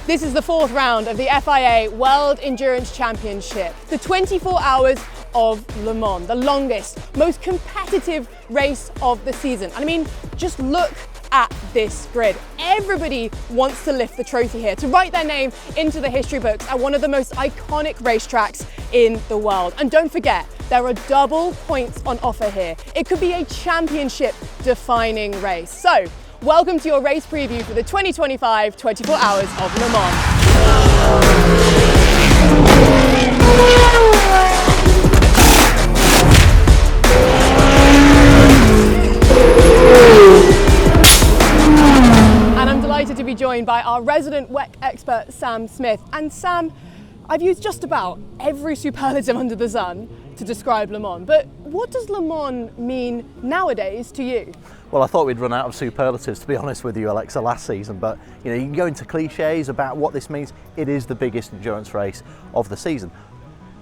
This is the fourth round of the FIA World Endurance Championship, the 24 hours of Le Mans, the longest, most competitive race of the season. And I mean, just look at this grid. Everybody wants to lift the trophy here, to write their name into the history books at one of the most iconic racetracks in the world. And don't forget, there are double points on offer here. It could be a championship-defining race. So, welcome to your race preview for the 2025 24 Hours of Le Mans. And I'm delighted to be joined by our resident WEC expert, Sam Smith. And Sam, I've used just about every superlative under the sun to describe Le Mans, but what does Le Mans mean nowadays to you? Well, I thought we'd run out of superlatives, to be honest with you, Alexa, last season, but you can go into cliches about what this means. It is the biggest endurance race of the season,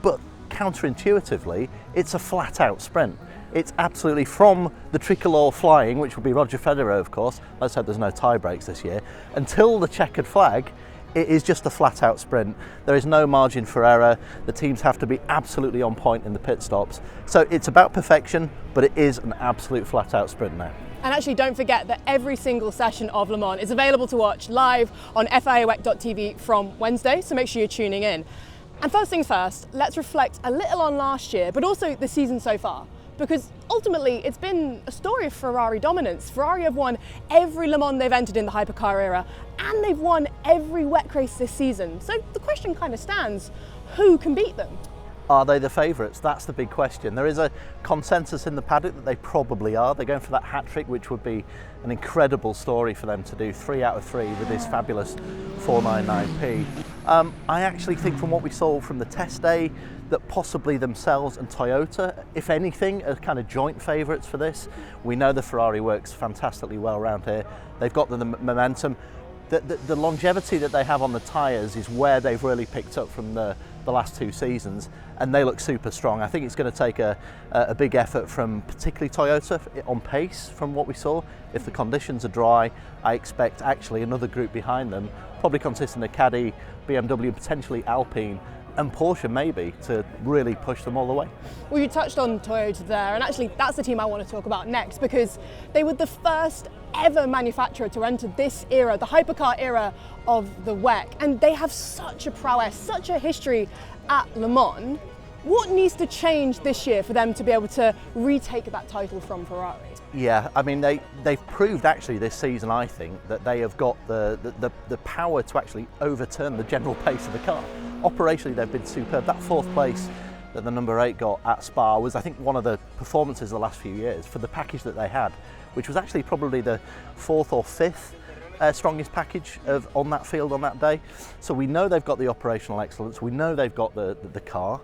but counterintuitively, it's a flat-out sprint. It's absolutely from the tricolour flying, which will be Roger Federer, of course. Let's hope there's no tie breaks this year, until the checkered flag. It is just a flat-out sprint. There is no margin for error. The teams have to be absolutely on point in the pit stops. So it's about perfection, but it is an absolute flat-out sprint now. And actually, don't forget that every single session of Le Mans is available to watch live on FIAWEC.tv from Wednesday, so make sure you're tuning in. And first things first, let's reflect a little on last year, but also the season so far. Because ultimately, it's been a story of Ferrari dominance. Ferrari have won every Le Mans they've entered in the Hypercar era, and they've won every WEC race this season. So the question kind of stands, who can beat them? Are they the favourites? That's the big question. There is a consensus in the paddock that they probably are. They're going for that hat-trick, which would be an incredible story for them to do, 3 out of 3 with this fabulous 499p. I actually think from what we saw from the test day, that possibly themselves and Toyota, if anything, are kind of joint favourites for this. We know the Ferrari works fantastically well around here. They've got the momentum. The longevity that they have on the tyres is where they've really picked up from the last 2 seasons, and they look super strong. I think it's going to take a big effort from particularly Toyota on pace from what we saw. If the conditions are dry, I expect actually another group behind them, probably consisting of Caddy, BMW, potentially Alpine, and Porsche maybe, to really push them all the way. Well, you touched on Toyota there, and actually that's the team I want to talk about next, because they were the first ever manufacturer to enter this era, the hypercar era of the WEC, and they have such a prowess, such a history at Le Mans. What needs to change this year for them to be able to retake that title from Ferrari? Yeah, I mean, they've proved actually this season, I think, that they have got the power to actually overturn the general pace of the car. Operationally, they've been superb. That 4th place that the number 8 got at Spa was, I think, one of the performances of the last few years for the package that they had, which was actually probably the 4th or 5th strongest package on that field on that day. So we know they've got the operational excellence. We know they've got the car.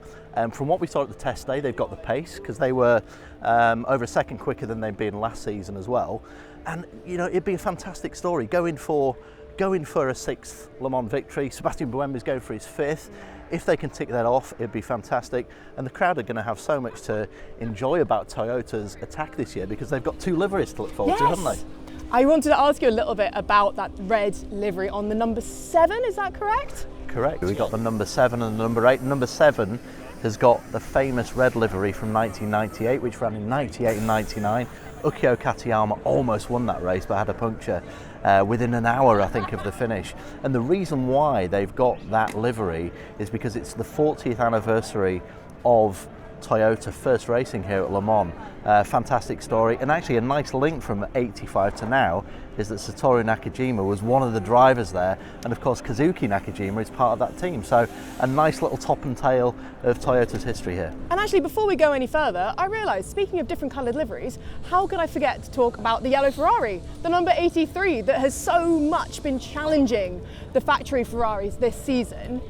From what we saw at the test day, they've got the pace, because they were over a second quicker than they'd been last season as well. And you know, it'd be a fantastic story going for a 6th Le Mans victory. Sebastian Buemi is going for his 5th. If they can tick that off, it'd be fantastic. And the crowd are going to have so much to enjoy about Toyota's attack this year, because they've got 2 liveries to look forward to, haven't they? I wanted to ask you a little bit about that red livery on the number 7, is that correct? Correct. We got the number 7 and the number 8. Number 7 has got the famous red livery from 1998, which ran in 98 and 99. Ukyo Katayama almost won that race, but had a puncture within an hour, I think, of the finish. And the reason why they've got that livery is because it's the 40th anniversary of Toyota first racing here at Le Mans. Fantastic story, and actually a nice link from 85 to now is that Satoru Nakajima was one of the drivers there, and of course Kazuki Nakajima is part of that team. So a nice little top and tail of Toyota's history here. And actually, before we go any further, I realised, speaking of different coloured liveries, how could I forget to talk about the yellow Ferrari, the number 83, that has so much been challenging the factory Ferraris this season.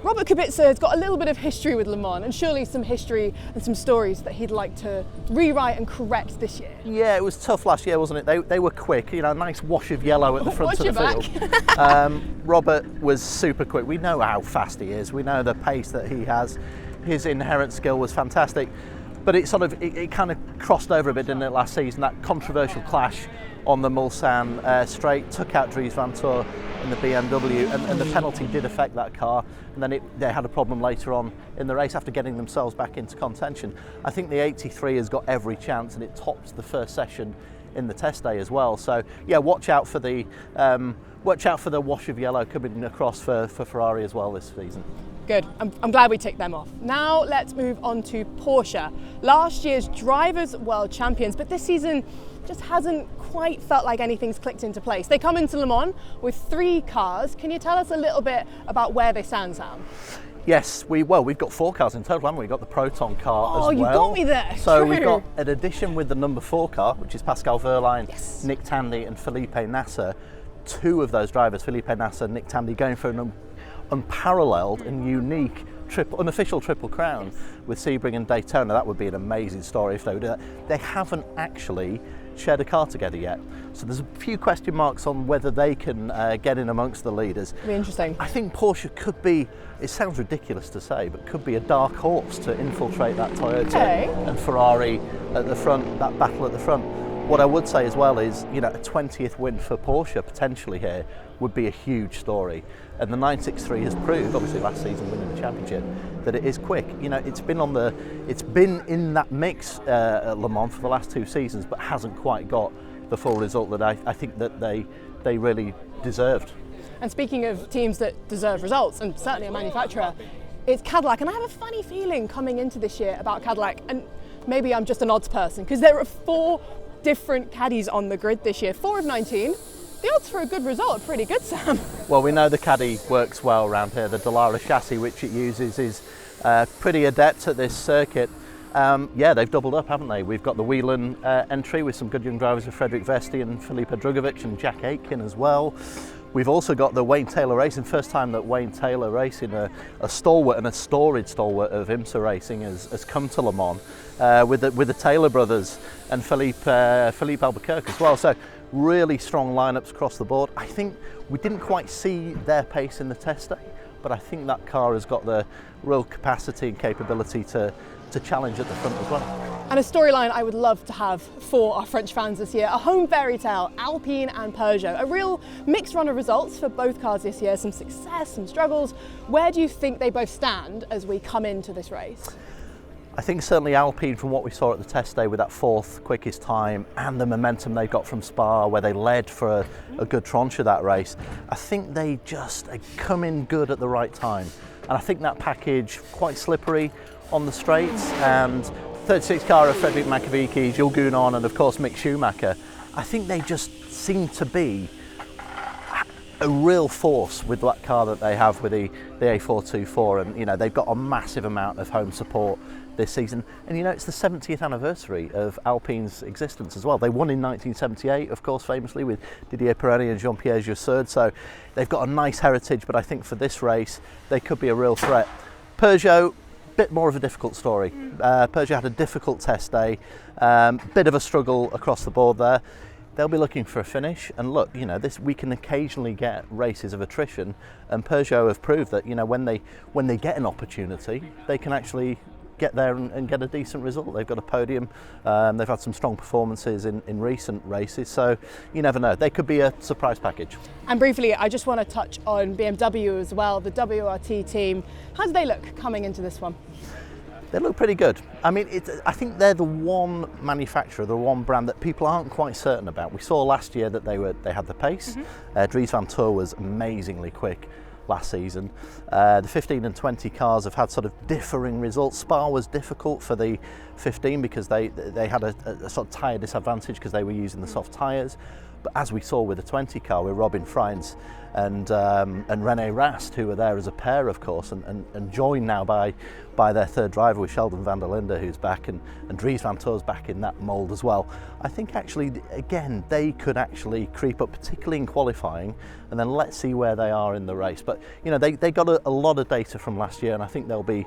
Robert Kubica has got a little bit of history with Le Mans, and surely some history and some stories that he'd like to rewrite and correct this year. Yeah, it was tough last year, wasn't it? They were quick, you know, a nice wash of yellow at the front of the field. Robert was super quick. We know how fast he is. We know the pace that he has. His inherent skill was fantastic. But it kind of crossed over a bit, didn't it, last season? That controversial clash on the Mulsanne straight, took out Dries Vanthoor in the BMW, and the penalty did affect that car, and then they had a problem later on in the race after getting themselves back into contention. I think the 83 has got every chance, and it topped the first session in the test day as well. So yeah, watch out for the wash of yellow coming across for Ferrari as well this season. Good. I'm glad we ticked them off. Now let's move on to Porsche. Last year's Drivers' World Champions, but this season just hasn't quite felt like anything's clicked into place. They come into Le Mans with 3 cars. Can you tell us a little bit about where they stand, Sam? Yes, we've got 4 cars in total, haven't we? We've got the Proton car as well. Oh, you got me there. So True. we've got an addition with the number 4 car, which is Pascal Wehrlein, yes, Nick Tandy and Felipe Nasser. 2 of those drivers, Felipe Nasser and Nick Tandy, going for an unparalleled and unique unofficial triple crown with Sebring and Daytona. That would be an amazing story if they would do that. They haven't actually shared a car together yet, so there's a few question marks on whether they can get in amongst the leaders. It'll be interesting. I think Porsche could be, it sounds ridiculous to say, but could be a dark horse to infiltrate that Toyota and Ferrari at the front, that battle at the front. What I would say as well is, a 20th win for Porsche potentially here would be a huge story. And the 963 has proved, obviously last season winning the championship, that it is quick. It's been in that mix at Le Mans for the last 2 seasons, but hasn't quite got the full result that I think that they really deserved. And speaking of teams that deserve results, and certainly a manufacturer, it's Cadillac. And I have a funny feeling coming into this year about Cadillac, and maybe I'm just an odds person, because there are 4 different caddies on the grid this year, 4 of 19. The odds for a good result are pretty good, Sam. Well, we know the caddy works well around here. The Dallara chassis which it uses is pretty adept at this circuit. Yeah, they've doubled up, haven't they? We've got the Whelan entry with some good young drivers with Frederick Vesti and Felipe Drugovich and Jack Aitken as well. We've also got the Wayne Taylor Racing, first time that Wayne Taylor Racing, a stalwart and a storied stalwart of IMSA racing, has come to Le Mans with the Taylor brothers and Philippe Albuquerque as well. So really strong lineups across the board. I think we didn't quite see their pace in the test day, but I think that car has got the real capacity and capability to challenge at the front as well. And a storyline I would love to have for our French fans this year, a home fairy tale, Alpine and Peugeot. A real mixed run of results for both cars this year, some success, some struggles. Where do you think they both stand as we come into this race? I think certainly Alpine, from what we saw at the test day with that 4th quickest time and the momentum they got from Spa where they led for a good tranche of that race, I think they come in good at the right time. And I think that package, quite slippery on the straights, and 36 car of Frederick Makovici, Jules Gounon and of course Mick Schumacher, I think they just seem to be a real force with that car that they have with the A424, and they've got a massive amount of home support this season, and it's the 70th anniversary of Alpine's existence as well. They won in 1978, of course, famously with Didier Pironi and Jean-Pierre Jussard, so they've got a nice heritage, but I think for this race they could be a real threat. Peugeot, bit more of a difficult story. Peugeot had a difficult test day, bit of a struggle across the board there. They'll be looking for a finish, and look, we can occasionally get races of attrition, and Peugeot have proved that when they get an opportunity, they can actually get there and get a decent result. They've got a podium, they've had some strong performances in recent races, so you never know, they could be a surprise package. And briefly, I just want to touch on BMW as well, the WRT team. How do they look coming into this one? They look pretty good. I mean, I think they're the one manufacturer, the one brand that people aren't quite certain about. We saw last year that they had the pace. Dries Vanthoor was amazingly quick last season. The 15 and 20 cars have had sort of differing results. Spa was difficult for the 15 because they had a sort of tyre disadvantage because they were using the soft tyres. But as we saw with the 20 car with Robin Freins and René Rast, who were there as a pair, of course, and joined now by their 3rd driver with Sheldon van der Linde, who's back, and Dries Vanthoor's back in that mould as well. I think actually, again, they could actually creep up, particularly in qualifying, and then let's see where they are in the race. But they got a lot of data from last year, and I think they'll be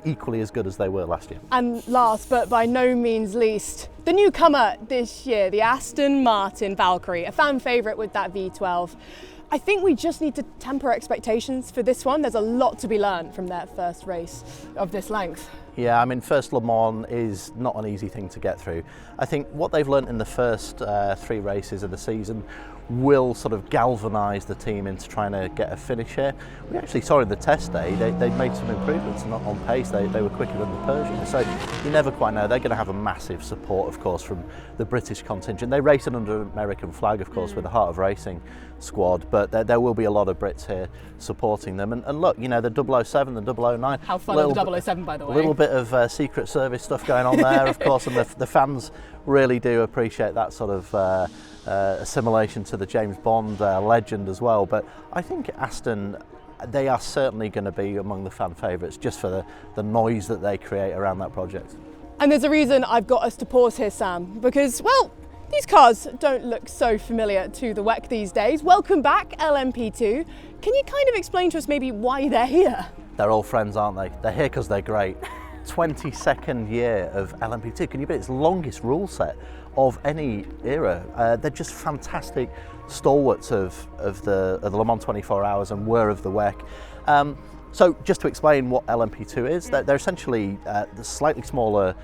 equally as good as they were last year. And last but by no means least, the newcomer this year, the Aston Martin Valkyrie, a fan favourite with that V12. I think we just need to temper expectations for this one. There's a lot to be learned from their first race of this length. Yeah, I mean, first Le Mans is not an easy thing to get through. I think what they've learnt in the first 3 races of the season will sort of galvanise the team into trying to get a finish here. We actually saw in the test day they made some improvements on pace. They were quicker than the Persians, so you never quite know. They're going to have a massive support, of course, from the British contingent. They race under an American flag, of course, with the Heart of Racing squad, but there will be a lot of Brits here supporting them. And look, you know, the 007, the 009. How fun is the 007, by the way? A little bit of Secret Service stuff going on there, of course, and the fans really do appreciate that sort of assimilation to the James Bond legend as well. But I think Aston, they are certainly going to be among the fan favourites just for the noise that they create around that project. And there's a reason I've got us to pause here, Sam, because, well, these cars don't look so familiar to the WEC these days. Welcome back, LMP2. Can you kind of explain to us maybe why they're here? They're all friends, aren't they? They're here because they're great. 22nd year of LMP2. Can you believe it's the longest rule set of any era? They're just fantastic stalwarts of the Le Mans 24 Hours and were of the WEC. So just to explain what LMP2 is, they're essentially the slightly smaller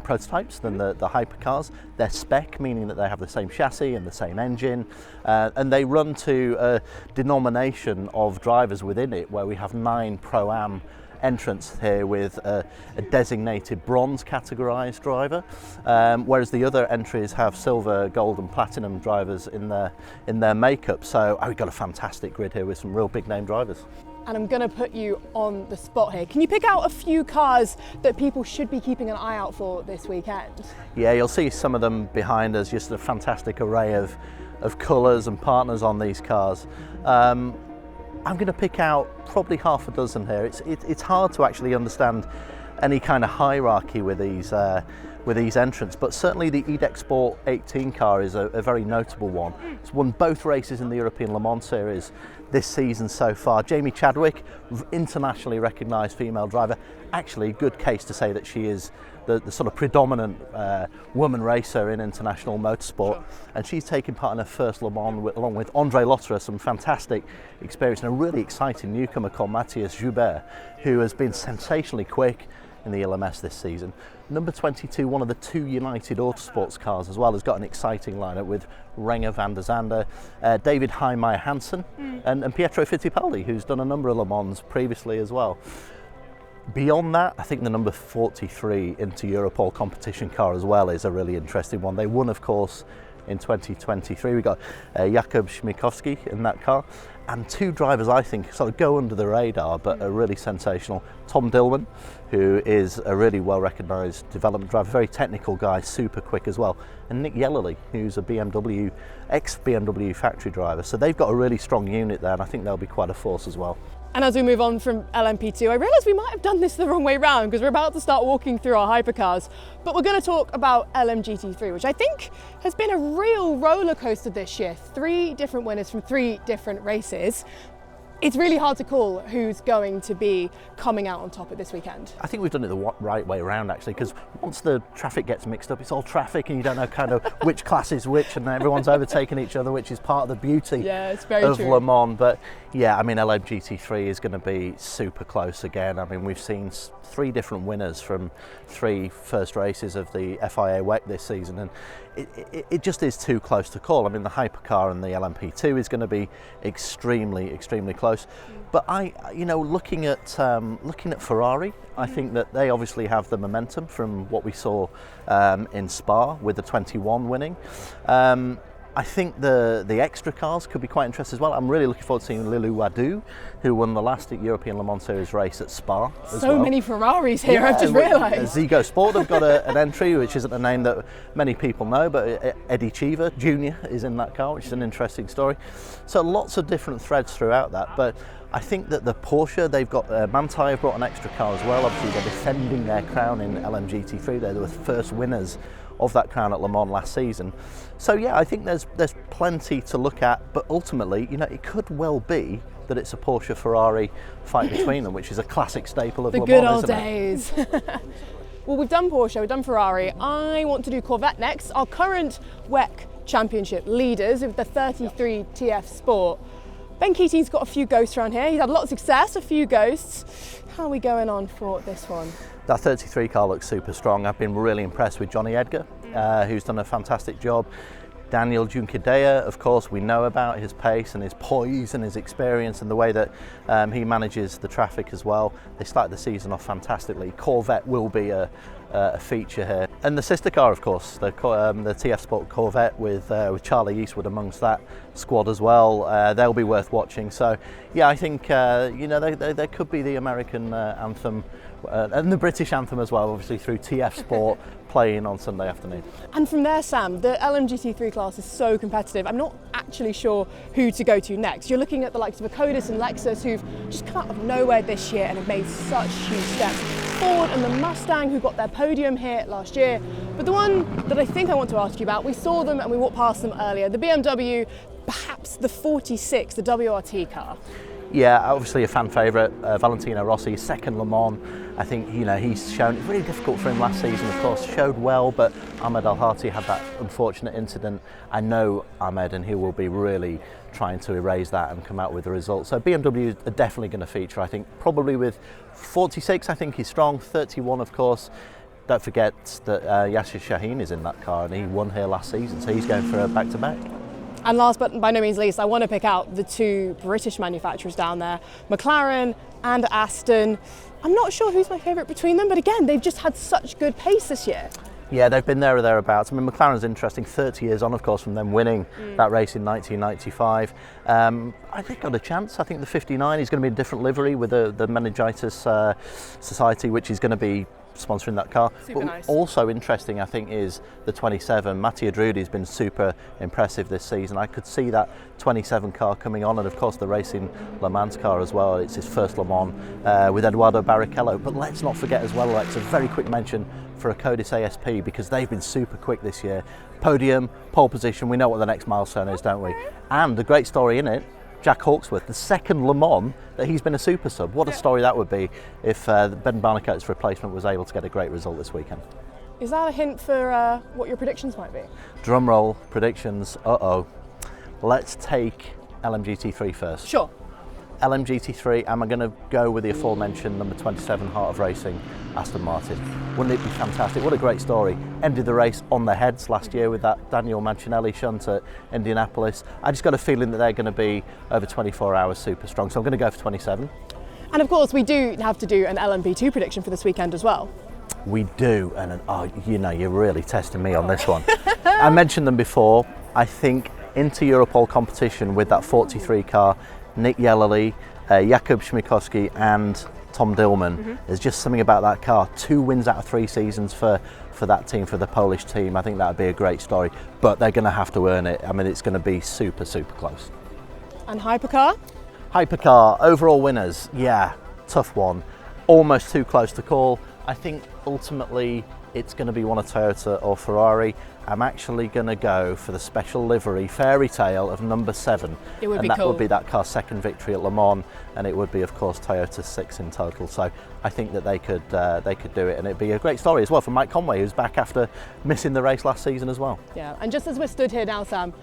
prototypes than the hypercars. They're spec, meaning that they have the same chassis and the same engine, and they run to a denomination of drivers within it where we have 9 Pro-Am entrants here with a designated bronze categorised driver, whereas the other entries have silver, gold and platinum drivers in their makeup. So we've got a fantastic grid here with some real big name drivers. And I'm going to put you on the spot here. Can you pick out a few cars that people should be keeping an eye out for this weekend? Yeah, you'll see some of them behind us, just a fantastic array of colours and partners on these cars. I'm going to pick out probably half a dozen here. It's hard to actually understand any kind of hierarchy with these entrants, but certainly the EDEC Sport 18 car is a very notable one. It's won both races in the European Le Mans Series this season so far. Jamie Chadwick, internationally recognised female driver, actually good case to say that she is the sort of predominant woman racer in international motorsport. Sure. And she's taking part in her first Le Mans along with Andre Lotterer, some fantastic experience, and a really exciting newcomer called Matthias Joubert, who has been sensationally quick in the LMS this season. Number 22, one of the 2 United Autosports cars as well, has got an exciting lineup with Renger van der Zande, David Heimeyer Hansen, and Pietro Fittipaldi, who's done a number of Le Mans previously as well. Beyond that, I think the number 43 Inter Europol competition car as well is a really interesting one. They won, of course, in 2023. We got Jakub Śmiechowski in that car, and 2 drivers I think sort of go under the radar but are really sensational. Tom Dillman, who is a really well recognised development driver, very technical guy, super quick as well, and Nick Yellerly, who's a ex-BMW factory driver. So they've got a really strong unit there, and I think they'll be quite a force as well. And as we move on from LMP2, I realise we might have done this the wrong way round because we're about to start walking through our hypercars, but we're going to talk about LMGT3, which I think has been a real roller coaster this year. 3 different winners from 3 different races. It's really hard to call who's going to be coming out on top at this weekend. I think we've done it the right way around actually, because once the traffic gets mixed up, it's all traffic and you don't know kind of which class is which, and everyone's overtaking each other, which is part of the beauty of Le Mans. But yeah, I mean, LMGT3 is going to be super close again. I mean, we've seen 3 different winners from 3 first races of the FIA WEC this season, and it just is too close to call. I mean, the hypercar and the LMP2 is going to be extremely close. But looking at Ferrari, I think that they obviously have the momentum from what we saw in Spa with the 21 winning. I think the extra cars could be quite interesting as well. I'm really looking forward to seeing Lilou Wadou, who won the last European Le Mans Series race at Spa. So many Ferraris here, I've just realised. Zigo Sport have got an entry, which isn't a name that many people know, but Eddie Cheever Jr. is in that car, which is an interesting story. So lots of different threads throughout that. But I think that the Porsche, they've got Manthey have brought an extra car as well. Obviously, they're defending their crown in LMGT3. They were the first winners of that crown at Le Mans last season. So yeah, I think there's plenty to look at, but ultimately, it could well be that it's a Porsche Ferrari fight between them, which is a classic staple of Le Mans, the good old isn't days. Well, we've done Porsche, we've done Ferrari. I want to do Corvette next. Our current WEC Championship leaders with the 33 TF Sport. Ben Keating's got a few ghosts around here. He's had a lot of success, a few ghosts. How are we going on for this one? That 33 car looks super strong. I've been really impressed with Johnny Edgar, who's done a fantastic job. Daniel Juncadella, of course, we know about his pace and his poise and his experience and the way that he manages the traffic as well. They started the season off fantastically. Corvette will be a feature here. And the sister car, of course, the TF Sport Corvette with Charlie Eastwood amongst that squad as well. They'll be worth watching. So, yeah, I think, there could be the American anthem and the British anthem as well, obviously through TF Sport playing on Sunday afternoon. And from there, Sam, the LMGT3 class is so competitive. I'm not actually sure who to go to next. You're looking at the likes of Akodis and Lexus, who've just come out of nowhere this year and have made such huge steps. Ford and the Mustang, who got their podium here last year. But the one that I think I want to ask you about, we saw them and we walked past them earlier, the BMW, perhaps the 46, the WRT car. Yeah, obviously a fan favourite, Valentino Rossi, second Le Mans. I think, he's shown, it's really difficult for him last season, of course, showed well, but Ahmed Al-Hati had that unfortunate incident. I know Ahmed, and he will be really trying to erase that and come out with the results. So BMW are definitely going to feature, I think, probably with 46, I think he's strong, 31, of course. Don't forget that Yasser Shaheen is in that car, and he won here last season, so he's going for a back-to-back. And last but by no means least, I want to pick out the two British manufacturers down there, McLaren and Aston. I'm not sure who's my favourite between them, but again, they've just had such good pace this year. Yeah, they've been there or thereabouts. I mean, McLaren's interesting, 30 years on, of course, from them winning that race in 1995. I think got a chance. I think the 59 is going to be a different livery with the Meningitis Society, which is going to be sponsoring that car. Super nice. Also interesting, I think, is the 27. Mattia Drudi's been super impressive this season. I could see that 27 car coming on, and of course the Racing Le Mans car as well. It's his first Le Mans with Eduardo Barrichello. But let's not forget as well, Alex, a very quick mention for Akodis ASP, because they've been super quick this year. Podium, pole position, we know what the next milestone is, don't we? And a great story in it, Jack Hawksworth, the second Le Mans that he's been a super sub. What a story that would be if Ben Barnicoat's replacement was able to get a great result this weekend. Is that a hint for what your predictions might be? Drum roll, predictions, Let's take LMGT3 first. Sure. LMGT3, am I going to go with the aforementioned number 27 Heart of Racing, Aston Martin? Wouldn't it be fantastic? What a great story. Ended the race on their heads last year with that Daniel Mancinelli shunt at Indianapolis. I just got a feeling that they're going to be over 24 hours super strong, so I'm going to go for 27. And of course, we do have to do an LMP2 prediction for this weekend as well. We do, and you're really testing me on this one. I mentioned them before. I think into Europol competition with that 43 car, Nick Yellerly, Jakub Schmikowski and Tom Dillman. There's just something about that car. 2 wins out of 3 seasons for that team, for the Polish team. I think that would be a great story, but they're going to have to earn it. I mean, it's going to be super, super close. And Hypercar? Hypercar, overall winners, yeah, tough one. Almost too close to call. I think ultimately it's going to be one of Toyota or Ferrari. I'm actually going to go for the special livery fairy tale of number 7. It would and be that cool. would be that car's second victory at Le Mans, and it would be, of course, Toyota's 6 in total. So I think that they could do it, and it'd be a great story as well for Mike Conway, who's back after missing the race last season as well. Yeah, and just as we're stood here now, Sam,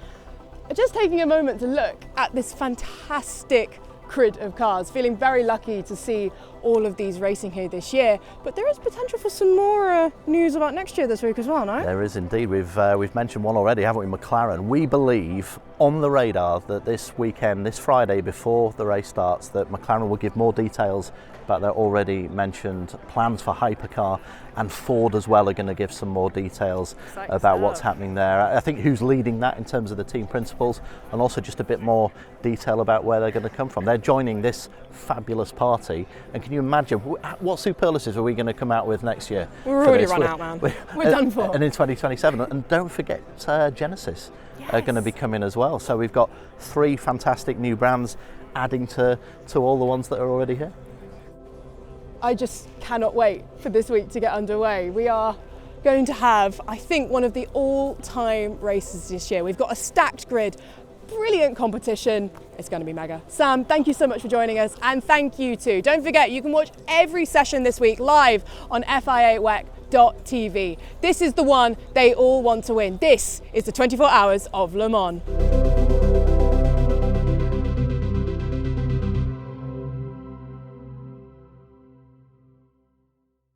just taking a moment to look at this fantastic grid of cars, feeling very lucky to see all of these racing here this year, but there is potential for some more news about next year this week as well, no? There is indeed. We've mentioned one already, haven't we? McLaren. We believe on the radar that this weekend, this Friday before the race starts, that McLaren will give more details about their already mentioned plans for Hypercar, and Ford as well are going to give some more details about what's happening there. I think who's leading that in terms of the team principals, and also just a bit more detail about where they're going to come from. They're joining this fabulous party, and can you imagine what superlatives are we going to come out with next year? We're already run out, man. We're done for. And in 2027, and don't forget Genesis are going to be coming as well. So we've got 3 fantastic new brands adding to all the ones that are already here. I just cannot wait for this week to get underway. We are going to have, I think, one of the all-time races this year. We've got a stacked grid, brilliant competition. It's going to be mega. Sam, thank you so much for joining us, and thank you too. Don't forget, you can watch every session this week live on FIAWEC.tv. This is the one they all want to win. This is the 24 Hours of Le Mans.